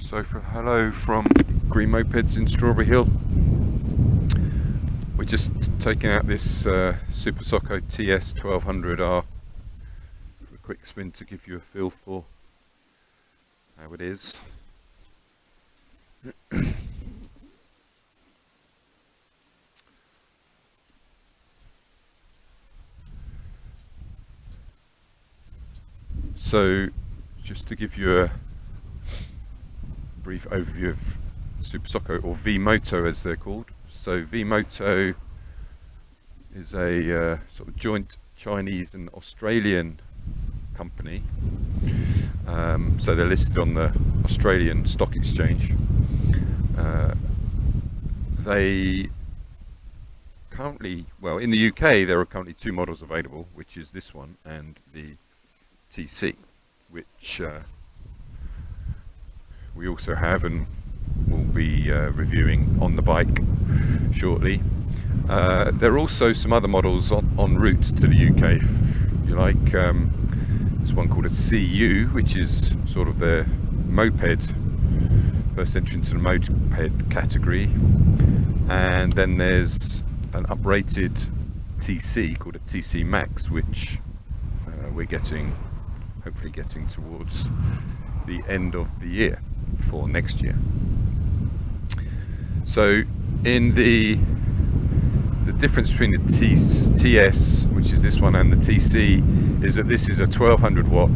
So hello from Green-Mopeds in Strawberry Hill. We're just taking out this Super Soco TS1200R for a quick spin to give you a feel for how it is. So just to give you a brief overview of Super Soco, or Vmoto as they're called. So Vmoto is a sort of joint Chinese and Australian company. So they're listed on the Australian Stock Exchange. They currently, well, in the UK there are currently two models available, which is this one and the TC, which we also have and will be reviewing on the bike shortly. There are also some other models en route to the UK, if you like. There's one called a CU, which is sort of the moped, first entry into the moped category, and then there's an uprated TC called a TC Max, which we're hopefully getting towards the end of the year for next year. So in the difference between the TS, which is this one, and the TC is that this is a 1200 watt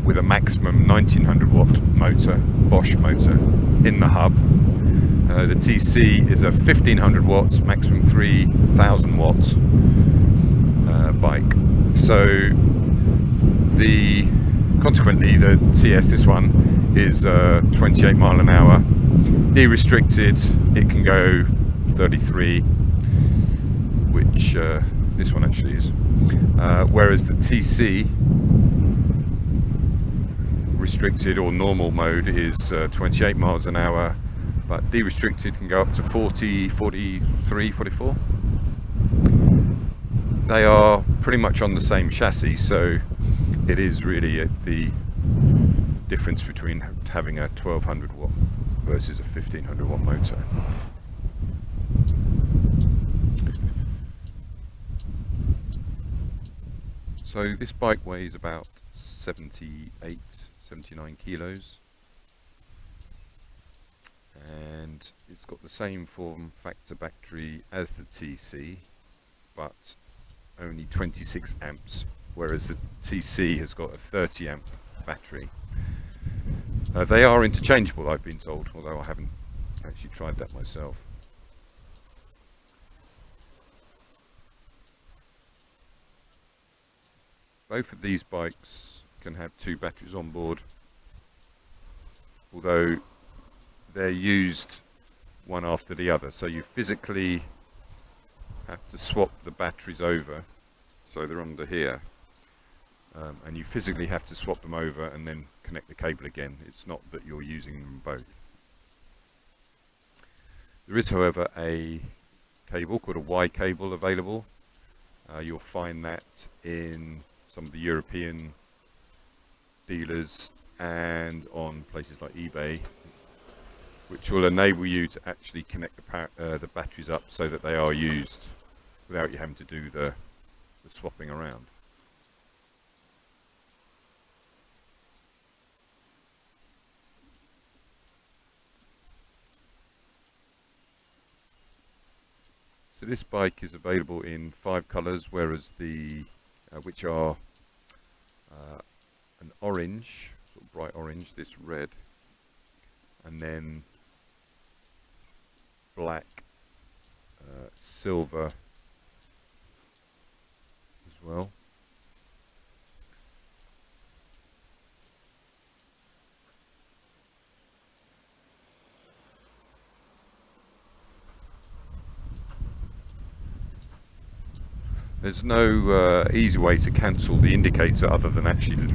with a maximum 1900 watt motor, Bosch motor, in the hub. The TC is a 1500 watts, maximum 3000 watts bike. So consequently the TS, this one, is 28 mile an hour, de-restricted. It can go 33, which this one actually is, whereas the TC restricted or normal mode is 28 miles an hour, but de-restricted can go up to 40, 43, 44. They are pretty much on the same chassis, so it is really the difference between having a 1200 watt versus a 1500 watt motor. So this bike weighs about 78, 79 kilos, and it's got the same form factor battery as the TC, but only 26 amps, whereas the TC has got a 30 amp battery. They are interchangeable, I've been told, although I haven't actually tried that myself. Both of these bikes can have two batteries on board, although they're used one after the other, so you physically have to swap the batteries over. So they're under here, and you physically have to swap them over and then connect the cable again. It's not that you're using them both. There is, however, a cable called a Y cable available. You'll find that in some of the European dealers and on places like eBay, which will enable you to actually connect the batteries up so that they are used without you having to do the swapping around. So this bike is available in 5 colours, whereas which are an orange, sort of bright orange, this red, and then black, silver as well. There's no easy way to cancel the indicator other than actually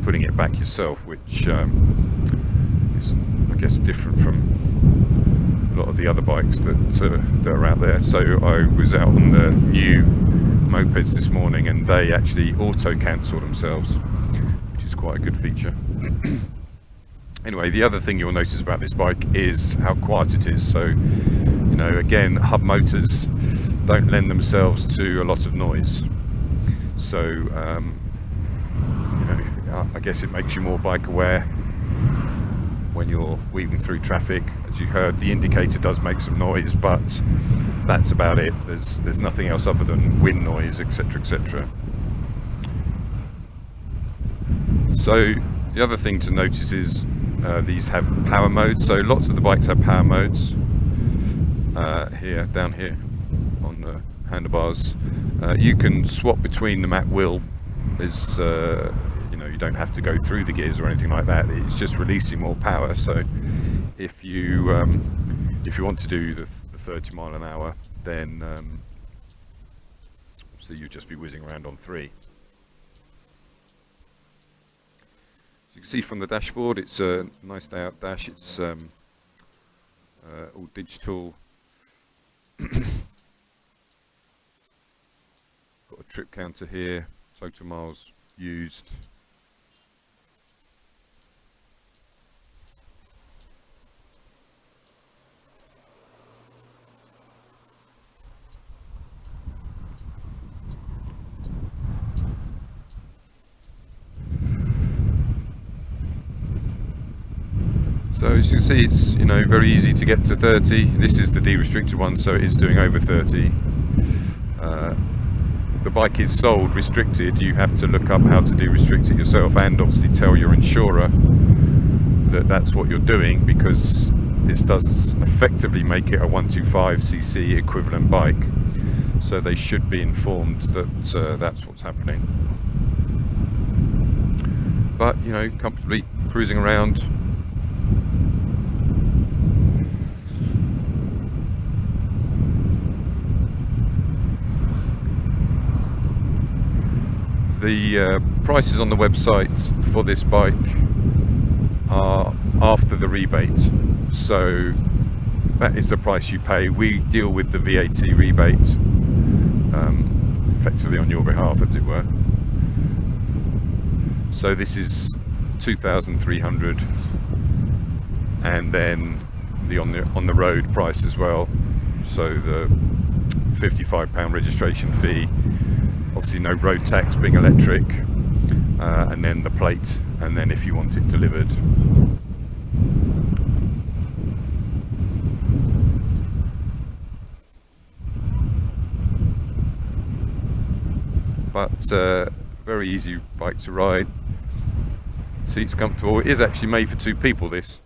putting it back yourself, which is, I guess, different from a lot of the other bikes that are out there. So I was out on the new mopeds this morning and they actually auto cancel themselves, which is quite a good feature. Anyway, the other thing you'll notice about this bike is how quiet it is. So, you know, again, hub motors don't lend themselves to a lot of noise. So, you know, I guess it makes you more bike aware when you're weaving through traffic. As you heard, the indicator does make some noise, but that's about it. There's nothing else other than wind noise, etc., etc. So the other thing to notice is these have power modes. So lots of the bikes have power modes. Down here on the handlebars, you can swap between them at will. There's you know, you don't have to go through the gears or anything like that. It's just releasing more power. So if you want to do the 30 mile an hour, then so you'll just be whizzing around on 3. As you can see from the dashboard, it's a nice layout dash. It's all digital. Got a trip counter here, total miles used. So as you can see, it's, you know, very easy to get to 30. This is the de-restricted one, so it is doing over 30. The bike is sold restricted. You have to look up how to de-restrict it yourself, and obviously tell your insurer that that's what you're doing, because this does effectively make it a 125cc equivalent bike. So they should be informed that that's what's happening. But, you know, comfortably cruising around. The prices on the website for this bike are after the rebate, so that is the price you pay. We deal with the VAT rebate effectively on your behalf, as it were. So this is 2,300, and then the on the road price as well. So the £55 registration fee. Obviously no road tax being electric, and then the plate, and then if you want it delivered. But very easy bike to ride. Seat's comfortable. It is actually made for 2 people, this.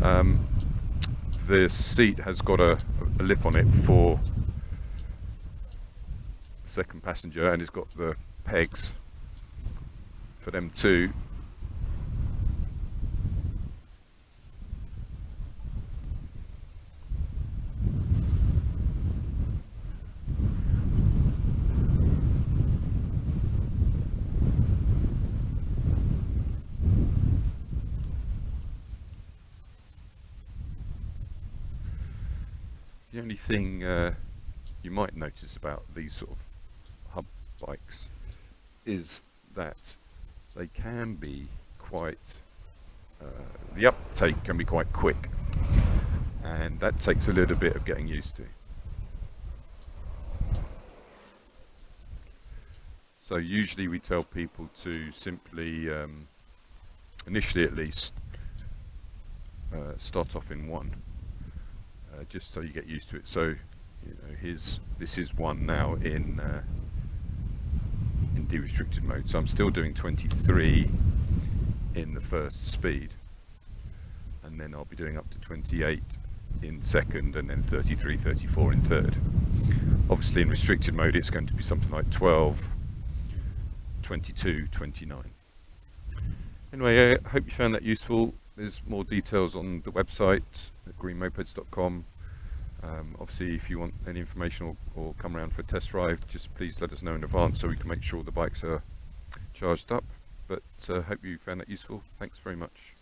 The seat has got a lip on it for second passenger, and it's got the pegs for them too. The only thing you might notice about these sort of hub bikes is that they can be quite the uptake can be quite quick, and that takes a little bit of getting used to. So usually we tell people to simply initially at least start off in 1, just so you get used to it. So, you know, this is 1 now in de-restricted mode, so I'm still doing 23 in the first speed, and then I'll be doing up to 28 in second, and then 33, 34 in third. Obviously in restricted mode it's going to be something like 12, 22, 29. Anyway, I hope you found that useful. There's more details on the website at Green-Mopeds.com. Obviously, if you want any information or come around for a test drive, just please let us know in advance so we can make sure the bikes are charged up. But hope you found that useful. Thanks very much.